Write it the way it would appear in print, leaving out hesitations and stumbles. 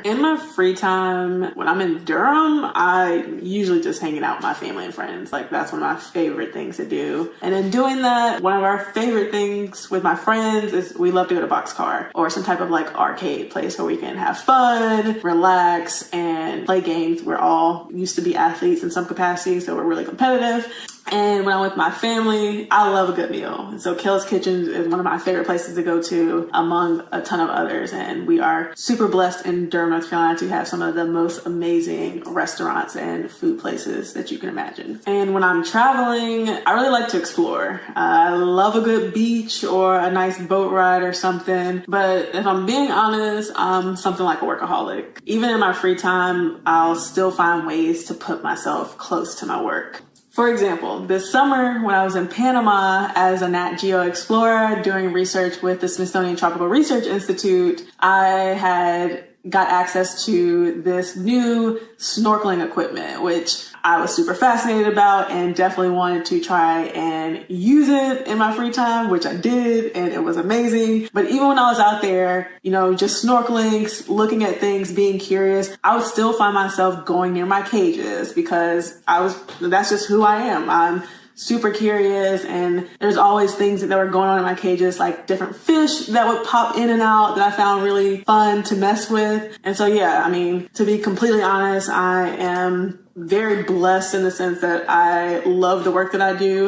In my free time, when I'm in Durham, I usually just hanging out with my family and friends. Like, that's one of my favorite things to do. And in doing that, one of our favorite things with my friends is we love to go to Boxcar or some type of like arcade place where we can have fun, relax, and play games. We're all used to be athletes in some capacity, so we're really competitive. And when I'm with my family, I love a good meal. And so Kale's Kitchen is one of my favorite places to go to among a ton of others. And we are super blessed in Durham, North Carolina to have some of the most amazing restaurants and food places that you can imagine. And when I'm traveling, I really like to explore. I love a good beach or a nice boat ride or something. But if I'm being honest, I'm something like a workaholic. Even in my free time, I'll still find ways to put myself close to my work. For example, this summer when I was in Panama as a Nat Geo explorer doing research with the Smithsonian Tropical Research Institute, I had got access to this new snorkeling equipment, which I was super fascinated about and definitely wanted to try and use it in my free time, which I did, and it was amazing. But even when I was out there, just snorkeling, looking at things, being curious, I would still find myself going near my cages because that's just who I am. I'm super curious, and there's always things that were going on in my cages, like different fish that would pop in and out that I found really fun to mess with. And so, to be completely honest, I am very blessed in the sense that I love the work that I do.